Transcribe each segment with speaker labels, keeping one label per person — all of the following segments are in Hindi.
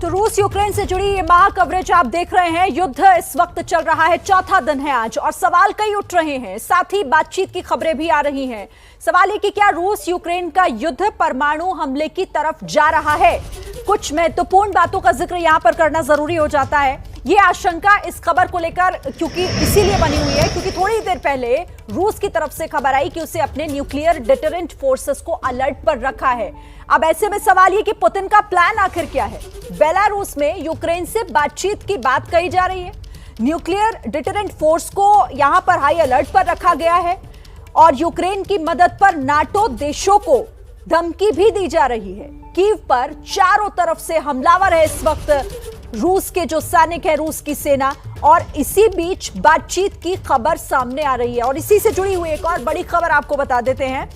Speaker 1: तो रूस यूक्रेन से जुड़ी ये महा कवरेज आप देख रहे हैं। युद्ध इस वक्त चल रहा है, चौथा दिन है आज, और सवाल कई उठ रहे हैं, साथ ही बातचीत की खबरें भी आ रही हैं। सवाल है कि क्या रूस यूक्रेन का युद्ध परमाणु हमले की तरफ जा रहा है? कुछ महत्वपूर्ण बातों का जिक्र यहां पर करना जरूरी हो जाता है। ये आशंका इस खबर को लेकर क्योंकि इसीलिए बनी हुई है क्योंकि थोड़ी देर पहले रूस की तरफ से खबर आई कि उसे अपने न्यूक्लियर डिटरेंट फोर्सेस को अलर्ट पर रखा है। अब ऐसे में सवाल ये कि पुतिन का प्लान आखिर क्या है? बेलारूस में यूक्रेन से बातचीत की बात कही जा रही है। न्यूक्लियर डिटरेंट फोर्स को यहां पर हाई अलर्ट पर रखा गया है और यूक्रेन की मदद पर नाटो देशों को धमकी भी दी जा रही है। कीव पर चारों तरफ से हमलावर है इस वक्त रूस के जो सैनिक है, रूस की सेना, और इसी बीच बातचीत की खबर सामने आ रही है। और इसी से जुड़ी हुई एक और बड़ी खबर आपको बता देते हैं।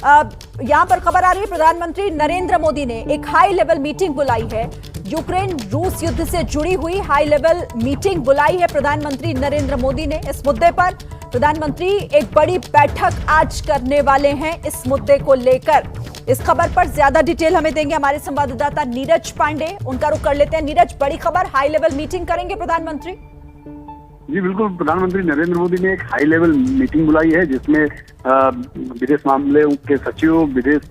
Speaker 1: यहां पर खबर आ रही है, प्रधानमंत्री नरेंद्र मोदी ने एक हाई लेवल मीटिंग बुलाई है। यूक्रेन रूस युद्ध से जुड़ी हुई हाई लेवल मीटिंग बुलाई है प्रधानमंत्री नरेंद्र मोदी ने। इस मुद्दे पर प्रधानमंत्री एक बड़ी बैठक आज करने वाले हैं इस मुद्दे को लेकर। इस खबर पर ज्यादा डिटेल हमें देंगे हमारे संवाददाता नीरज पांडे। उनका रुख कर लेते हैं। नीरज, बड़ी खबर, हाई लेवल मीटिंग करेंगे प्रधानमंत्री?
Speaker 2: जी बिल्कुल, प्रधानमंत्री नरेंद्र मोदी ने एक हाई लेवल मीटिंग बुलाई है जिसमें विदेश मामले के सचिव, विदेश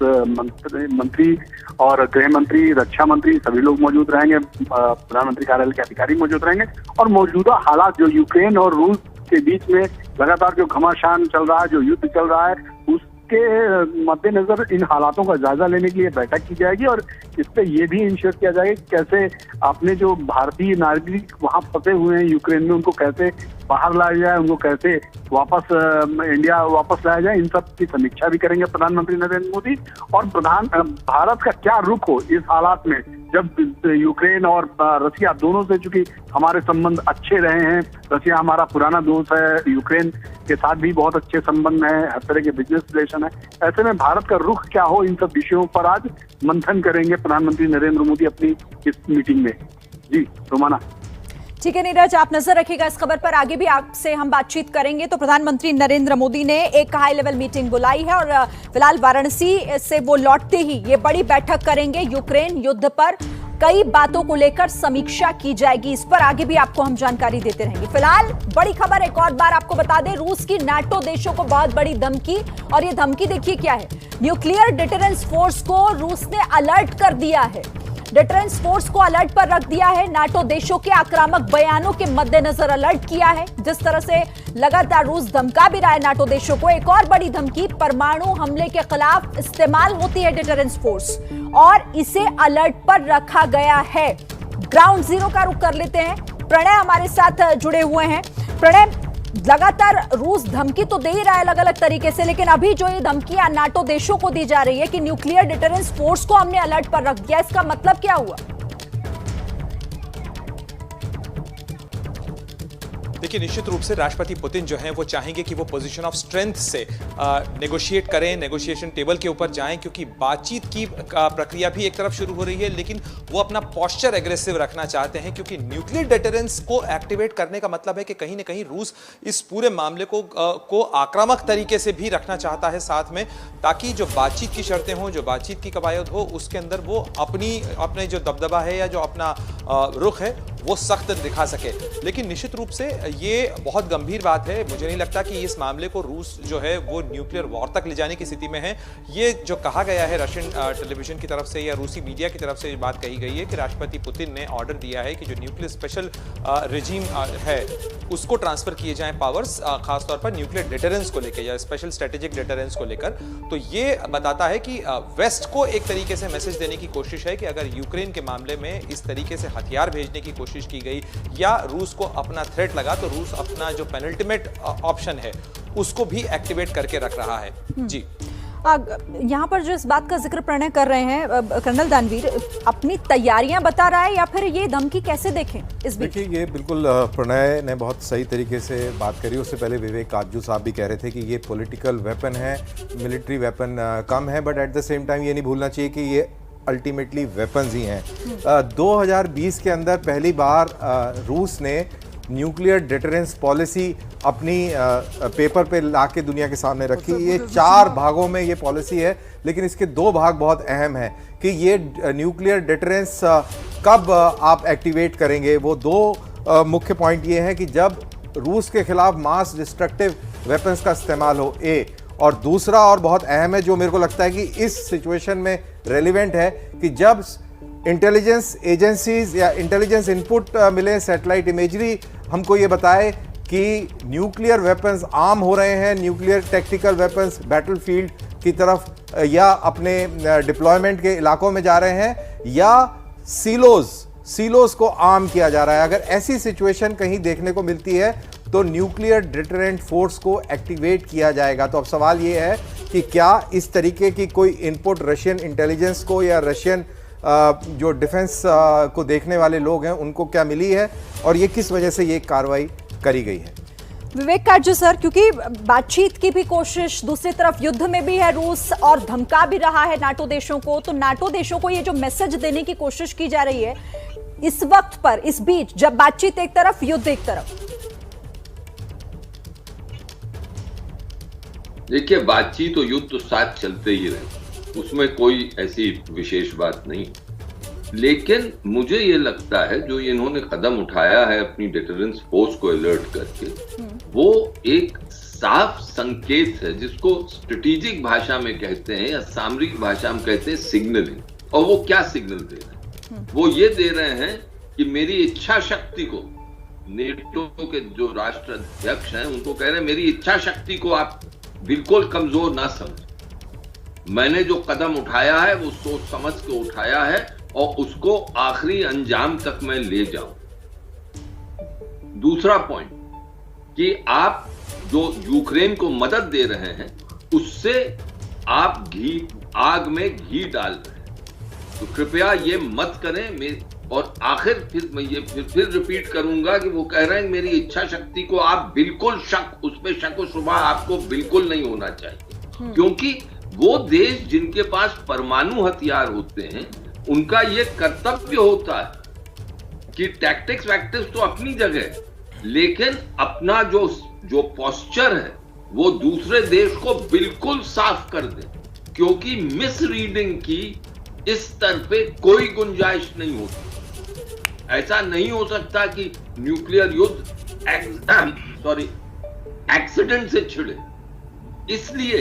Speaker 2: मंत्री और गृह मंत्री, रक्षा मंत्री सभी लोग मौजूद रहेंगे। प्रधानमंत्री कार्यालय के अधिकारी मौजूद रहेंगे और मौजूदा हालात जो यूक्रेन और रूस के बीच में लगातार जो घमासान चल रहा है, जो युद्ध चल रहा है, उसके मद्देनजर इन हालातों का जायजा लेने के लिए बैठक की जाएगी और इस पे ये भी इंश्योर किया जाएगा कि कैसे अपने जो भारतीय नागरिक वहां फंसे हुए हैं यूक्रेन में, उनको कैसे बाहर लाया जाए, उनको कैसे वापस इंडिया वापस लाया जाए। इन सब की समीक्षा भी करेंगे प्रधानमंत्री नरेंद्र मोदी। और भारत का क्या रुख हो इस हालात में, जब यूक्रेन और रसिया दोनों से, चूंकि हमारे संबंध अच्छे रहे हैं, रसिया हमारा पुराना दोस्त है, यूक्रेन के साथ भी बहुत अच्छे संबंध हैं, हर तरह के बिजनेस रिलेशन है। ऐसे में भारत का रुख क्या हो, इन सब विषयों पर आज मंथन करेंगे प्रधानमंत्री नरेंद्र मोदी अपनी इस मीटिंग में। जी रोमाना।
Speaker 1: ठीक है नीरज, आप नजर रखिएगा इस खबर पर, आगे भी आपसे हम बातचीत करेंगे। तो प्रधानमंत्री नरेंद्र मोदी ने एक हाई लेवल मीटिंग बुलाई है और फिलहाल वाराणसी से वो लौटते ही ये बड़ी बैठक करेंगे। यूक्रेन युद्ध पर कई बातों को लेकर समीक्षा की जाएगी, इस पर आगे भी आपको हम जानकारी देते रहेंगे। फिलहाल बड़ी खबर एक और बार आपको बता दें, रूस की नाटो देशों को बहुत बड़ी धमकी, और ये धमकी देखिए क्या है। न्यूक्लियर डिटरेंस फोर्स को रूस ने अलर्ट कर दिया है। डिटरेंस फोर्स को अलर्ट पर रख दिया है। नाटो देशों के आक्रामक बयानों के मद्देनजर अलर्ट किया है। जिस तरह से लगातार रूस धमका भी रहा है नाटो देशों को, एक और बड़ी धमकी, परमाणु हमले के खिलाफ इस्तेमाल होती है डिटरेंस फोर्स, और इसे अलर्ट पर रखा गया है। ग्राउंड जीरो का रुख कर लेते हैं। प्रणय हमारे साथ जुड़े हुए हैं। प्रणय, लगातार रूस धमकी तो दे ही रहा है अलग अलग तरीके से, लेकिन अभी जो ये धमकियां नाटो देशों को दी जा रही है कि न्यूक्लियर डिटरेंस फोर्स को हमने अलर्ट पर रख दिया, इसका मतलब क्या हुआ?
Speaker 3: देखिए, निश्चित रूप से राष्ट्रपति पुतिन जो हैं वो चाहेंगे कि वो पोजीशन ऑफ स्ट्रेंथ से नेगोशिएट करें, नेगोशिएशन टेबल के ऊपर जाएं, क्योंकि बातचीत की प्रक्रिया भी एक तरफ शुरू हो रही है, लेकिन वो अपना पोस्चर एग्रेसिव रखना चाहते हैं, क्योंकि न्यूक्लियर डिटरेंस को एक्टिवेट करने का मतलब है कि कहीं ना कहीं रूस इस पूरे मामले को आक्रामक तरीके से भी रखना चाहता है साथ में, ताकि जो बातचीत की शर्तें हों, जो बातचीत की कवायद हो, उसके अंदर वो अपने जो दबदबा है या जो अपना रुख है वो सख्त दिखा सके। लेकिन निश्चित रूप से ये बहुत गंभीर बात है। मुझे नहीं लगता कि इस मामले को रूस जो है वो न्यूक्लियर वॉर तक ले जाने की स्थिति में है। ये जो कहा गया है रशियन टेलीविजन की तरफ से या रूसी मीडिया की तरफ से ये बात कही गई है कि राष्ट्रपति पुतिन ने ऑर्डर दिया है कि जो न्यूक्लियर स्पेशल रिजीम है उसको ट्रांसफर किए जाएं पावर्स, खासतौर पर न्यूक्लियर डिटरेंस को लेकर या स्पेशल स्ट्रेटेजिक डिटरेंस को लेकर। तो ये बताता है कि वेस्ट को एक तरीके से मैसेज देने की कोशिश है कि अगर यूक्रेन के मामले में इस तरीके से हथियार भेजने की कोशिश की गई या रूस को अपना थ्रेट लगा, तो रूस अपना जो पेनल्टीमेट ऑप्शन है उसको भी एक्टिवेट करके रख रहा है। जी
Speaker 1: यहाँ पर जो इस बात का जिक्र प्रणय कर रहे हैं कर्नल दानवीर, अपनी तैयारियां बता रहा है या फिर ये धमकी कैसे देखें इस बीच?
Speaker 4: देखिए, ये बिल्कुल प्रणय ने बहुत सही तरीके से बात करी। उससे पहले विवेक काजू साहब भी कह रहे थे कि ये पॉलिटिकल वेपन है, मिलिट्री वेपन कम है, but at the same time ये नहीं भूलना चाहिए कि ये अल्टीमेटली वेपन्स ही हैं। 2020 के अंदर पहली बार रूस ने न्यूक्लियर डिटरेंस पॉलिसी अपनी पेपर पे लाके दुनिया के सामने रखी। ये 4 भागों में ये पॉलिसी है, लेकिन इसके 2 भाग बहुत अहम हैं कि ये न्यूक्लियर डिटरेंस कब आप एक्टिवेट करेंगे। वो 2 मुख्य पॉइंट ये हैं कि जब रूस के खिलाफ मास डिस्ट्रक्टिव वेपन्स का इस्तेमाल हो, और दूसरा और बहुत अहम है जो मेरे को लगता है कि इस सिचुएशन में रेलिवेंट है, कि जब इंटेलिजेंस एजेंसीज या इंटेलिजेंस इनपुट मिले, सैटेलाइट इमेजरी हमको ये बताए कि न्यूक्लियर वेपन्स आर्म हो रहे हैं, न्यूक्लियर टैक्टिकल वेपन्स बैटलफील्ड की तरफ या अपने डिप्लॉयमेंट के इलाकों में जा रहे हैं, या सीलोज को आर्म किया जा रहा है। अगर ऐसी सिचुएशन कहीं देखने को मिलती है तो न्यूक्लियर डिटरेंट फोर्स को एक्टिवेट किया जाएगा। तो अब सवाल ये है कि क्या इस तरीके की कोई इनपुट रशियन इंटेलिजेंस को या रशियन जो डिफेंस को देखने वाले लोग हैं उनको क्या मिली है, और ये किस वजह से ये कार्रवाई करी गई है।
Speaker 1: विवेक काटजू सर, क्योंकि बातचीत की भी कोशिश, दूसरी तरफ युद्ध में भी है रूस और धमका भी रहा है नाटो देशों को, तो नाटो देशों को ये जो मैसेज देने की कोशिश की जा रही है इस वक्त पर, इस बीच जब बातचीत एक तरफ युद्ध एक तरफ।
Speaker 5: देखिए, बातचीत और युद्ध तो साथ चलते ही रहे, उसमें कोई ऐसी विशेष बात नहीं, लेकिन मुझे ये लगता है जो इन्होंने कदम उठाया है अपनी डिटरेंस फोर्स को अलर्ट करके, वो एक साफ संकेत है जिसको स्ट्रेटेजिक भाषा में कहते हैं या सामरिक भाषा में कहते हैं सिग्नलिंग। और वो क्या सिग्नल दे रहे हैं? वो ये दे रहे हैं कि मेरी इच्छा शक्ति को, नेटो के जो राष्ट्र अध्यक्ष हैं उनको कह रहे हैं मेरी इच्छा शक्ति को आप बिल्कुल कमजोर ना समझ, मैंने जो कदम उठाया है वो सोच समझ के उठाया है और उसको आखिरी अंजाम तक मैं ले जाऊं। दूसरा पॉइंट कि आप जो यूक्रेन को मदद दे रहे हैं उससे आप आग में घी डाल रहे हैं, तो कृपया ये मत करें। और आखिर फिर मैं ये फिर रिपीट करूंगा कि वो कह रहे हैं मेरी इच्छा शक्ति को आप बिल्कुल उसमें शक व शुबा आपको बिल्कुल नहीं होना चाहिए, क्योंकि वो देश जिनके पास परमाणु हथियार होते हैं उनका ये कर्तव्य होता है कि टैक्टिक्स वैक्टिक्स तो अपनी जगह, लेकिन अपना जो पोस्चर है वो दूसरे देश को बिल्कुल साफ कर दे, क्योंकि मिस रीडिंग की इस स्तर पे कोई गुंजाइश नहीं होती। ऐसा नहीं हो सकता कि न्यूक्लियर युद्ध एक्सीडेंट से छिड़े। इसलिए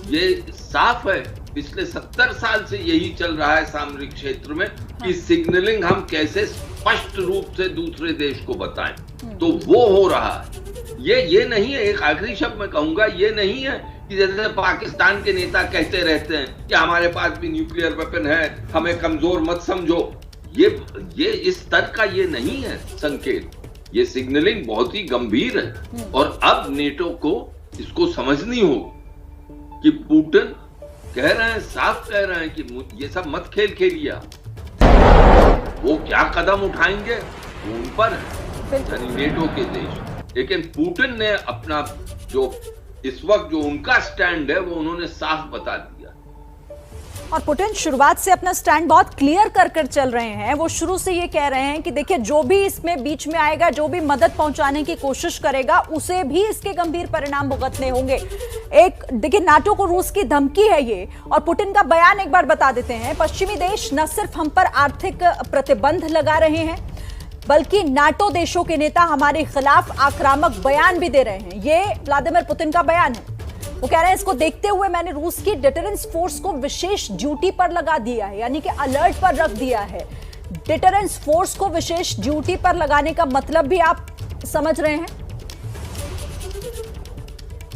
Speaker 5: ये साफ है, पिछले 70 साल से यही चल रहा है सामरिक क्षेत्र में कि सिग्नलिंग हम कैसे स्पष्ट रूप से दूसरे देश को बताएं, तो वो हो रहा है। ये नहीं है, एक आखिरी शब्द मैं कहूंगा, ये नहीं है कि जैसे पाकिस्तान के नेता कहते रहते हैं कि हमारे पास भी न्यूक्लियर वेपन है, हमें कमजोर मत समझो। ये इस स्तर का ये नहीं है संकेत, ये सिग्नलिंग बहुत ही गंभीर है। और अब नेटो को इसको समझनी होगी कि पुतिन कह रहे हैं, साफ कह रहे हैं कि ये सब मत खेल खेलिए। वो क्या कदम उठाएंगे वो उन पर है, यानी नेटो के देश। लेकिन पुतिन ने अपना जो इस वक्त जो उनका स्टैंड है वो उन्होंने साफ बता दिया।
Speaker 1: और पुतिन शुरुआत से अपना स्टैंड बहुत क्लियर कर चल रहे हैं। वो शुरू से ये कह रहे हैं कि देखिए जो भी इसमें बीच में आएगा, जो भी मदद पहुंचाने की कोशिश करेगा, उसे भी इसके गंभीर परिणाम भुगतने होंगे। एक देखिए नाटो को रूस की धमकी है ये, और पुतिन का बयान एक बार बता देते हैं। पश्चिमी देश न सिर्फ हम पर आर्थिक प्रतिबंध लगा रहे हैं, बल्कि नाटो देशों के नेता हमारे खिलाफ आक्रामक बयान भी दे रहे हैं। ये व्लादिमीर पुतिन का बयान है। वो कह रहे हैं इसको देखते हुए मैंने रूस की डिटरेंस फोर्स को विशेष ड्यूटी पर लगा दिया है, यानी कि अलर्ट पर रख दिया है। डिटरेंस फोर्स को विशेष ड्यूटी पर लगाने का मतलब भी आप समझ रहे हैं।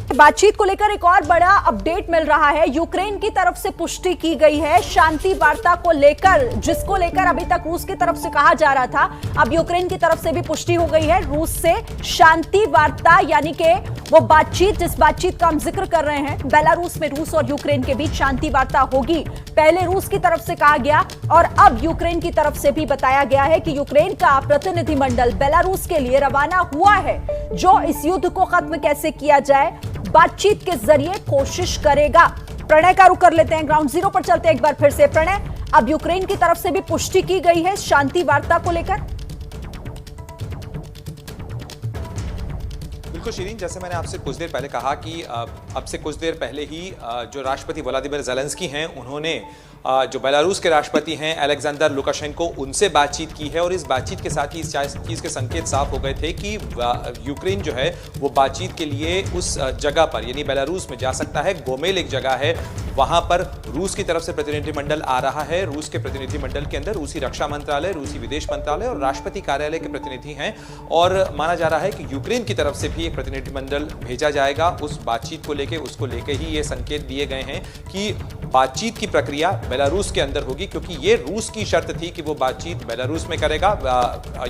Speaker 1: बातचीत को लेकर एक और बड़ा अपडेट मिल रहा है। यूक्रेन की तरफ से पुष्टि की गई है शांति वार्ता को लेकर, जिसको लेकर अभी तक रूस की तरफ से कहा जा रहा था, अब यूक्रेन की तरफ से भी पुष्टि हो गई है। रूस से शांति वार्ता, यानी कि वो बातचीत, जिस बातचीत का हम जिक्र कर रहे हैं, बेलारूस में रूस और यूक्रेन के बीच शांति वार्ता होगी। पहले रूस की तरफ से कहा गया और अब यूक्रेन की तरफ से भी बताया गया है कि यूक्रेन का प्रतिनिधिमंडल बेलारूस के लिए रवाना हुआ है, जो इस युद्ध को खत्म कैसे किया जाए बातचीत के जरिए कोशिश करेगा। प्रणय का रुख कर लेते हैं, ग्राउंड जीरो पर चलते हैं एक बार फिर से। प्रणय, अब यूक्रेन की तरफ से भी पुष्टि की गई है शांति वार्ता को लेकर।
Speaker 3: बिल्कुल शिरीन, जैसे मैंने आपसे कुछ देर पहले कहा कि अब से कुछ देर पहले ही जो राष्ट्रपति व्लादिमीर ज़ेलेंस्की हैं उन्होंने जो बेलारूस के राष्ट्रपति हैं अलेक्जेंडर लुकाशेंको उनसे बातचीत की है और इस बातचीत के साथ ही इस चीज़ के संकेत साफ हो गए थे कि यूक्रेन जो है वो बातचीत के लिए उस जगह पर यानी बेलारूस में जा सकता है। गोमेल एक जगह है, वहां पर रूस की तरफ से प्रतिनिधिमंडल आ रहा है। रूस के प्रतिनिधिमंडल के अंदर रूसी रक्षा मंत्रालय, रूसी विदेश मंत्रालय और राष्ट्रपति कार्यालय के प्रतिनिधि हैं और माना जा रहा है कि यूक्रेन की तरफ से भी एक प्रतिनिधिमंडल भेजा जाएगा उस बातचीत को लेके। उसको लेके ही ये संकेत दिए गए हैं कि बातचीत की प्रक्रिया बेलारूस के अंदर होगी, क्योंकि ये रूस की शर्त थी कि वो बातचीत बेलारूस में करेगा।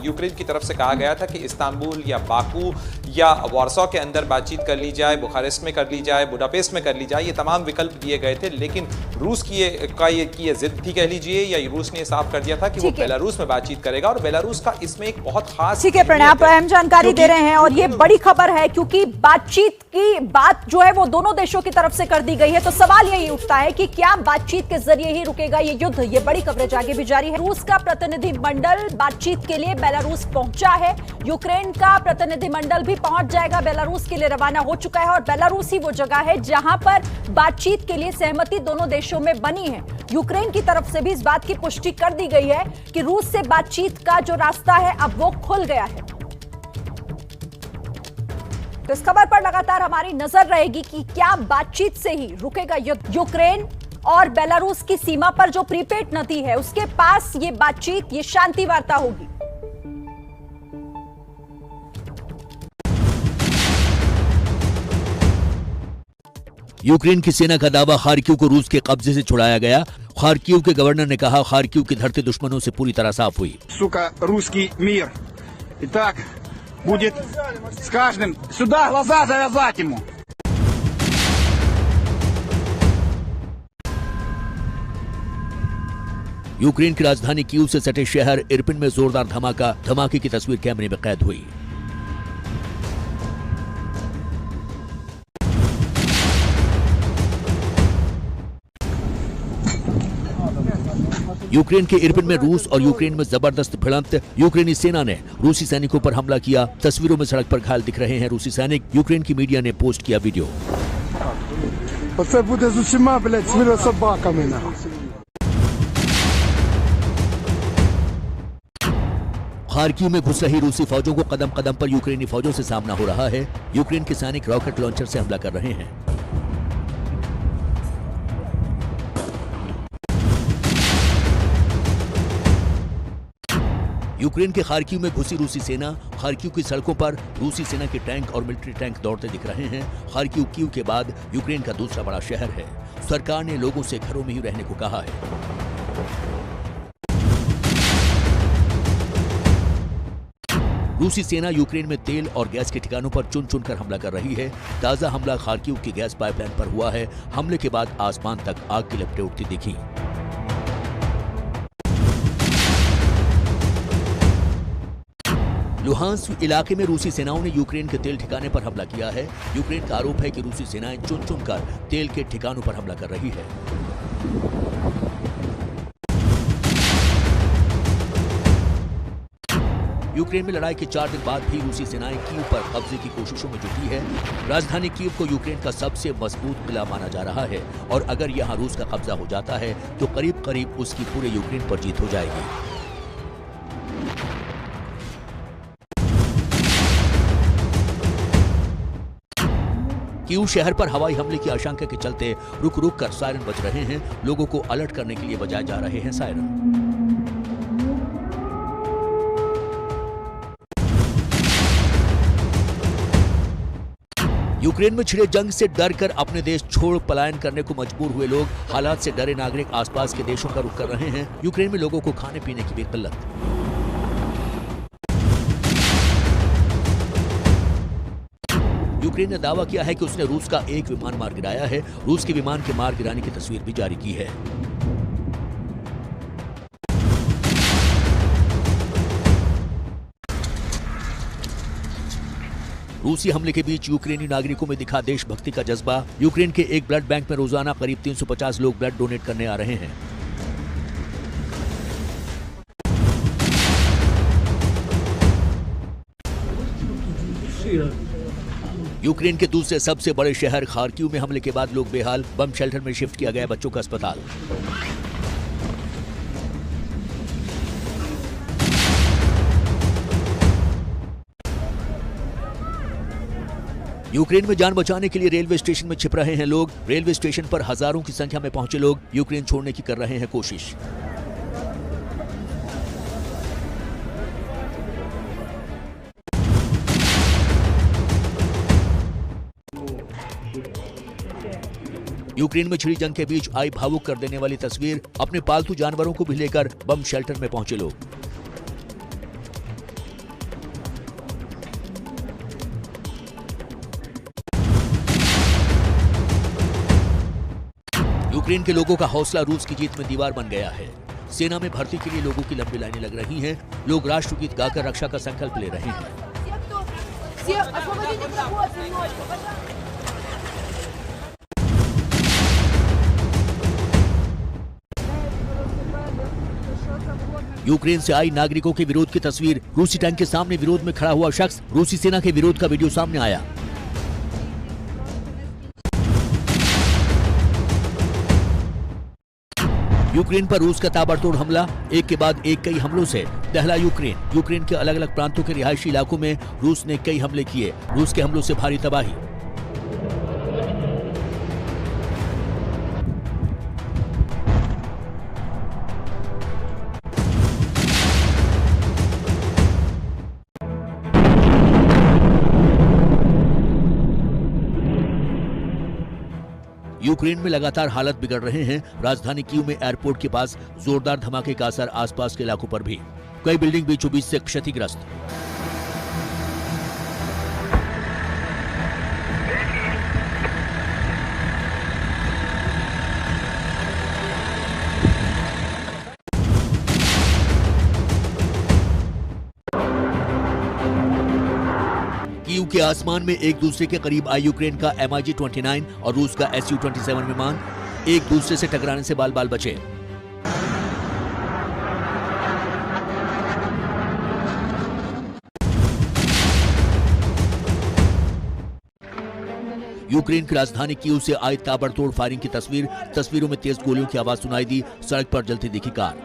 Speaker 3: यूक्रेन की तरफ से कहा गया था कि इस्तांबुल या बाकू या वार्सो के अंदर बातचीत कर ली जाए, बुखारेस्ट में कर ली जाए, बुडापेस्ट में कर ली जाए, ये तमाम विकल्प दिए गए थे। लेकिन रूस की ये जिद थी कह लीजिए, या रूस ने साफ कर दिया था कि वो बेलारूस में बातचीत करेगा और बेलारूस का इसमें एक बहुत खास।
Speaker 1: ठीक है प्रणय, आप अहम जानकारी दे रहे हैं और ये बड़ी खबर है क्योंकि बातचीत की बात जो है वो दोनों देशों की तरफ से कर दी गई है। तो सवाल यही उठता है कि क्या बातचीत के जरिए ही रुकेगा ये युद्ध? ये बड़ी कवरेज आगे भी जारी है। रूस का प्रतिनिधिमंडल बातचीत के लिए बेलारूस पहुंचा है, यूक्रेन का प्रतिनिधिमंडल भी पहुंच जाएगा, बेलारूस के लिए रवाना हो चुका है और बेलारूस ही वो जगह है जहां पर बातचीत के लिए सहमति दोनों देशों में बनी है। यूक्रेन की तरफ से भी इस बात की पुष्टि कर दी गई है कि रूस से बातचीत का जो रास्ता है अब वो खुल गया है। तो इस खबर पर लगातार हमारी नजर रहेगी कि क्या बातचीत से ही रुकेगा युद्ध। यूक्रेन और बेलारूस की सीमा पर जो प्रीपेड नदी है उसके पास ये बातचीत, ये शांति वार्ता होगी।
Speaker 6: यूक्रेन की सेना का दावा, खार्किव को रूस के कब्जे से छुड़ाया गया। खार्किव के गवर्नर ने कहा खार्किव की धरती दुश्मनों से पूरी तरह साफ हुई।
Speaker 7: Сука, русский мир. Итак, будет с каждым сюда глаза завязать ему.
Speaker 6: यूक्रेन की राजधानी कीव से सटे शहर इरपिन में जोरदार धमाके की तस्वीर कैमरे में कैद हुई। यूक्रेन के इरपिन में रूस और यूक्रेन में जबरदस्त भिड़ंत। यूक्रेनी सेना ने रूसी सैनिकों पर हमला किया। तस्वीरों में सड़क पर घायल दिख रहे हैं रूसी सैनिक। यूक्रेन की मीडिया ने पोस्ट किया वीडियो।
Speaker 8: Оце буде з усіма, блядь, свинособаками, нахуй.
Speaker 6: खार्किव में घुस रही रूसी फौजों को कदम कदम पर यूक्रेनी फौजों से सामना हो रहा है। यूक्रेन के सैनिक रॉकेट लॉन्चर से हमला कर रहे हैं। यूक्रेन के खार्किव में घुसी रूसी सेना। खार्किव की सड़कों पर रूसी सेना के टैंक और मिलिट्री टैंक दौड़ते दिख रहे हैं। खार्किव कीव के बाद यूक्रेन का दूसरा बड़ा शहर है। सरकार ने लोगों से घरों में ही रहने को कहा है। रूसी सेना यूक्रेन में तेल और गैस के ठिकानों पर चुन चुन कर हमला कर रही है। ताजा हमला खार्किव की गैस पाइपलाइन पर हुआ है। हमले के बाद आसमान तक आग की लपटें उठती दिखी। लुहांस्क इलाके में रूसी सेनाओं ने यूक्रेन के तेल ठिकाने पर हमला किया है। यूक्रेन का आरोप है कि रूसी सेनाएं चुन चुन कर तेल के ठिकानों पर हमला कर रही है। यूक्रेन में लड़ाई के 4 दिन बाद भी रूसी सेनाएं कीव पर कब्जे की कोशिशों में जुटी है। राजधानी कीव को यूक्रेन का सबसे मजबूत किला माना जा रहा है और अगर यहां रूस का कब्जा हो जाता है तो करीब करीब उसकी पूरे यूक्रेन पर जीत हो जाएगी। कीव शहर पर हवाई हमले की आशंका के चलते रुक रुक कर सायरन बज रहे हैं। लोगों को अलर्ट करने के लिए बजाए जा रहे हैं सायरन। यूक्रेन में छिड़े जंग से डर कर अपने देश छोड़ पलायन करने को मजबूर हुए लोग। हालात से डरे नागरिक आसपास के देशों का रुख कर रहे हैं। यूक्रेन में लोगों को खाने पीने की भी किल्लत। यूक्रेन ने दावा किया है कि उसने रूस का एक विमान मार गिराया है। रूस के विमान के मार गिराने की तस्वीर भी जारी की है। रूसी हमले के बीच यूक्रेनी नागरिकों में दिखा देशभक्ति का जज्बा। यूक्रेन के एक ब्लड बैंक में रोजाना करीब 350 लोग ब्लड डोनेट करने आ रहे हैं। यूक्रेन के दूसरे सबसे बड़े शहर खार्किव में हमले के बाद लोग बेहाल, बम शेल्टर में शिफ्ट किया गया बच्चों का अस्पताल। यूक्रेन में जान बचाने के लिए रेलवे स्टेशन में छिप रहे हैं लोग। रेलवे स्टेशन पर हजारों की संख्या में पहुंचे लोग यूक्रेन छोड़ने की कर रहे हैं कोशिश। यूक्रेन में छिड़ी जंग के बीच आई भावुक कर देने वाली तस्वीर। अपने पालतू जानवरों को भी लेकर बम शेल्टर में पहुंचे लोग। यूक्रेन के लोगों का हौसला रूस की जीत में दीवार बन गया है। सेना में भर्ती के लिए लोगों की लंबी लाइनें लग रही हैं। लोग राष्ट्रगीत गाकर रक्षा का संकल्प ले रहे हैं। यूक्रेन से आई नागरिकों के विरोध की तस्वीर। रूसी टैंक के सामने विरोध में खड़ा हुआ शख्स। रूसी सेना के विरोध का वीडियो सामने आया। यूक्रेन पर रूस का ताबड़तोड़ हमला। एक के बाद एक कई हमलों से दहला यूक्रेन। यूक्रेन के अलग अलग प्रांतों के रिहायशी इलाकों में रूस ने कई हमले किए। रूस के हमलों से भारी तबाही। यूक्रेन में लगातार हालत बिगड़ रहे हैं। राजधानी कीव में एयरपोर्ट के पास जोरदार धमाके का असर आसपास के इलाकों पर भी। कई बिल्डिंग बीचों बीच से क्षतिग्रस्त। कीव के आसमान में एक दूसरे के करीब आई यूक्रेन का MiG-29 और रूस का Su-27 विमान। एक दूसरे से टकराने से बाल बाल बचे। यूक्रेन की राजधानी कीव से आई ताबड़तोड़ फायरिंग की तस्वीर। तस्वीरों में तेज गोलियों की आवाज सुनाई दी। सड़क पर जलती दिखी कार।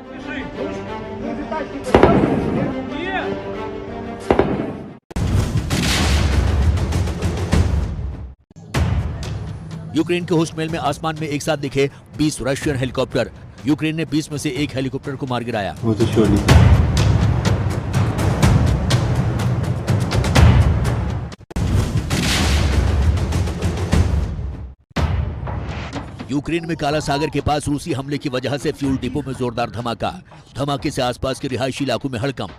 Speaker 6: यूक्रेन के होस्टमेल में आसमान में एक साथ दिखे 20 रशियन हेलीकॉप्टर। यूक्रेन ने 20 में से एक हेलीकॉप्टर को मार गिराया। यूक्रेन में काला सागर के पास रूसी हमले की वजह से फ्यूल डिपो में जोरदार धमाका। धमाके से आसपास के रिहायशी इलाकों में हड़कंप।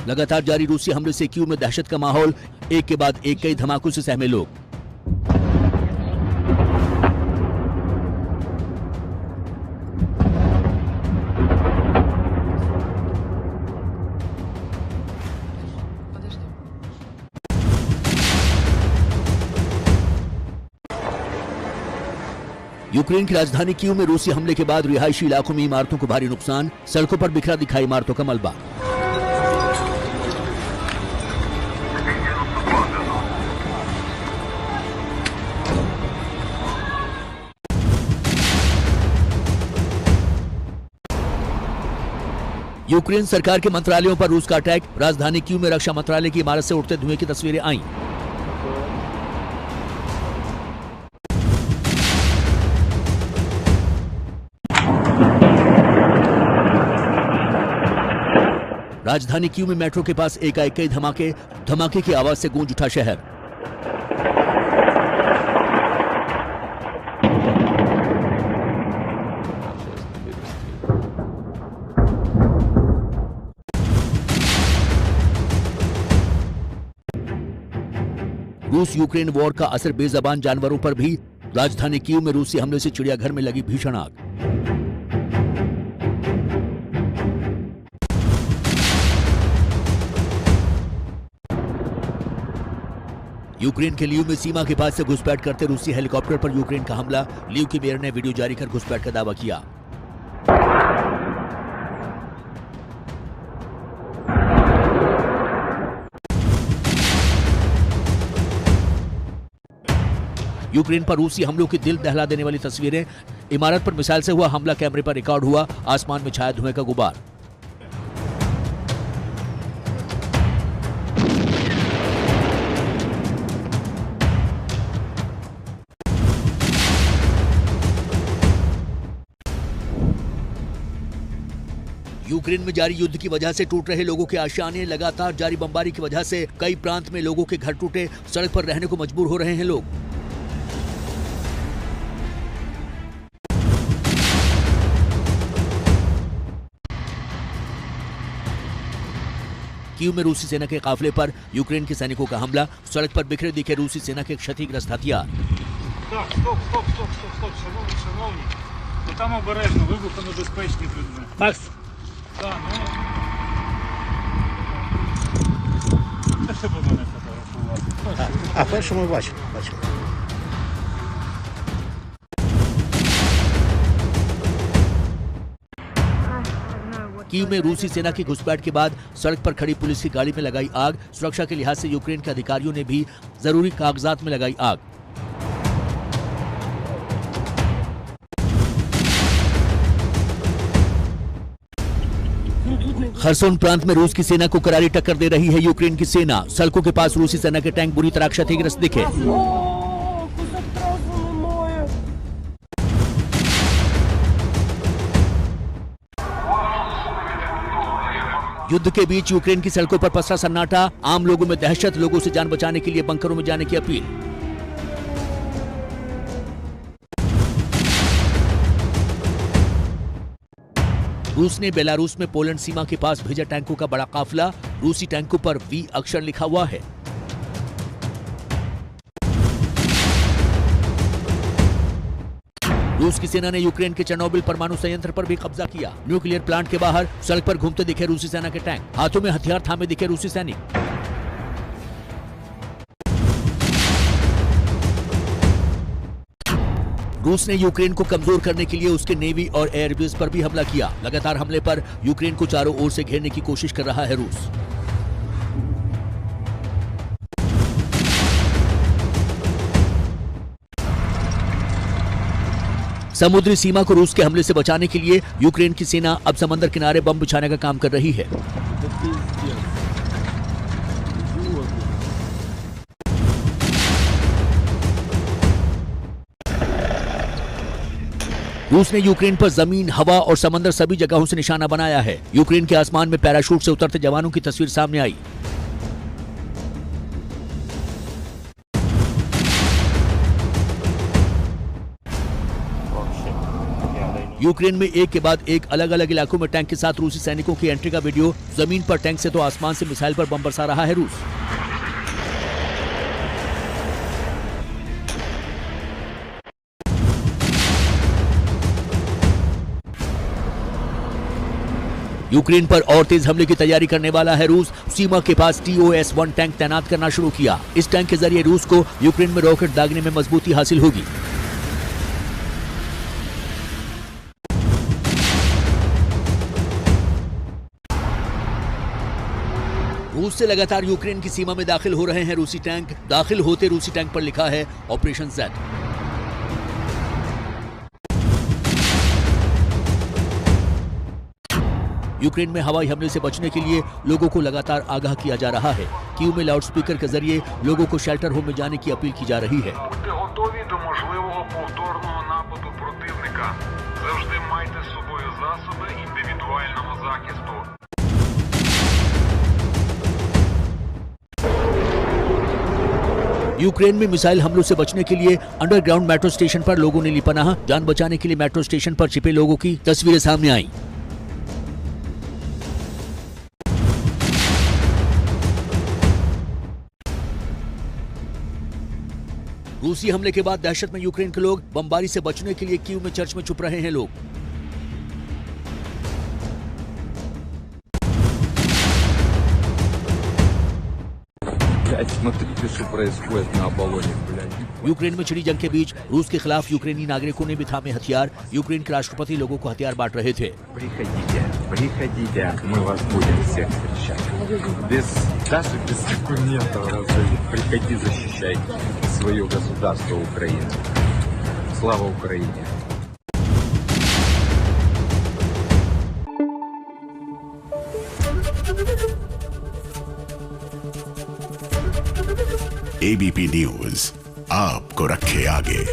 Speaker 6: लगातार जारी रूसी हमले से कीव में दहशत का माहौल। एक के बाद एक कई धमाकों से सहमे लोग। यूक्रेन की राजधानी कीव में रूसी हमले के बाद रिहायशी इलाकों में इमारतों को भारी नुकसान। सड़कों पर बिखरा दिखा इमारतों का मलबा। यूक्रेन सरकार के मंत्रालयों पर रूस का अटैक। राजधानी कीव में रक्षा मंत्रालय की इमारत से उठते धुएं की तस्वीरें आईं। राजधानी कीव में मेट्रो के पास एकाएक कई धमाके। धमाके की आवाज से गूंज उठा शहर। रूस यूक्रेन वॉर का असर बेजबान जानवरों पर भी। राजधानी कीव में रूसी हमले से चिड़ियाघर में लगी भीषण आग। यूक्रेन के लीव में सीमा के पास से घुसपैठ करते रूसी हेलीकॉप्टर पर यूक्रेन का हमला। लीव के मेयर ने वीडियो जारी कर घुसपैठ का दावा किया। यूक्रेन पर रूसी हमलों की दिल दहला देने वाली तस्वीरें। इमारत पर मिसाइल से हुआ हमला कैमरे पर रिकॉर्ड हुआ। आसमान में छाया धुएं का गुबार। यूक्रेन में जारी युद्ध की वजह से टूट रहे लोगों के आशियाने। लगातार जारी बमबारी की वजह से कई प्रांत में लोगों के घर टूटे। सड़क पर रहने को मजबूर हो रहे हैं लोग। कीव में रूसी सेना के काफिले पर यूक्रेन के सैनिकों का हमला। सड़क पर बिखरे दिखे रूसी सेना के क्षतिग्रस्त हथियार।
Speaker 9: Шановні. Там обережно, вибухонебезпечні тут. Макс. Так, щоб мене фотографувати.
Speaker 10: А першому бачив.
Speaker 6: कीव में रूसी सेना की घुसपैठ के बाद सड़क पर खड़ी पुलिस की गाड़ी में लगाई आग। सुरक्षा के लिहाज से यूक्रेन के अधिकारियों ने भी जरूरी कागजात में लगाई आग। खरसोन प्रांत में रूस की सेना को करारी टक्कर दे रही है यूक्रेन की सेना। सड़कों के पास रूसी सेना के टैंक बुरी तरह क्षतिग्रस्त दिखे। युद्ध के बीच यूक्रेन की सड़कों पर पसरा सन्नाटा। आम लोगों में दहशत। लोगों से जान बचाने के लिए बंकरों में जाने की अपील। रूस ने बेलारूस में पोलैंड सीमा के पास भेजा टैंकों का बड़ा काफिला। रूसी टैंकों पर वी अक्षर लिखा हुआ है। रूस की सेना ने यूक्रेन के चेर्नोबिल परमाणु संयंत्र पर भी कब्जा किया। न्यूक्लियर प्लांट के बाहर सड़क पर घूमते दिखे रूसी सेना के टैंक। हाथों में हथियार थामे दिखे रूसी सैनिक। रूस ने यूक्रेन को कमजोर करने के लिए उसके नेवी और एयरबेस पर भी हमला किया। लगातार हमले पर यूक्रेन को चारों ओर से घेरने की कोशिश कर रहा है रूस। समुद्री सीमा को रूस के हमले से बचाने के लिए यूक्रेन की सेना अब समंदर किनारे बम बिछाने का काम कर रही है। रूस ने यूक्रेन पर जमीन, हवा और समंदर सभी जगहों से निशाना बनाया है। यूक्रेन के आसमान में पैराशूट से उतरते जवानों की तस्वीर सामने आई। यूक्रेन में एक के बाद एक अलग अलग इलाकों में टैंक के साथ रूसी सैनिकों की एंट्री का वीडियो। जमीन पर टैंक से तो आसमान से मिसाइल पर बम बरसा रहा है रूस। यूक्रेन पर और तेज हमले की तैयारी करने वाला है रूस। सीमा के पास TOS-1 टैंक तैनात करना शुरू किया। इस टैंक के जरिए रूस को यूक्रेन में रॉकेट दागने में मजबूती हासिल होगी। रूस से लगातार यूक्रेन की सीमा में दाखिल हो रहे हैं रूसी टैंक। दाखिल होते रूसी टैंक पर लिखा है ऑपरेशन Z। यूक्रेन में हवाई हमले से बचने के लिए लोगों को लगातार आगाह किया जा रहा है। कीव में लाउडस्पीकर के जरिए लोगों को शेल्टर होम में जाने की अपील की जा रही है। यूक्रेन में मिसाइल हमलों से बचने के लिए अंडरग्राउंड मेट्रो स्टेशन पर लोगों ने ली पनाह। जान बचाने के लिए मेट्रो स्टेशन पर छिपे लोगों की तस्वीरें सामने आई। रूसी हमले के बाद दहशत में यूक्रेन के लोग। बमबारी से बचने के लिए कीव में चर्च में छुप रहे हैं लोग।
Speaker 7: блядь, смотрите, что происходит на Оболоне, блядь.
Speaker 6: यूक्रेन में छिड़ी जंग के बीच रूस के खिलाफ यूक्रेनी नागरिकों ने भी थामे हथियार। यूक्रेन के राष्ट्रपति लोगों को हथियार बांट रहे थे।
Speaker 7: Приходите, мы вас будем всех встречать. Даже без документов, приходи, защищай свое государство Украину. Слава Украине!
Speaker 10: ABP न्यूज आपको रखे आगे।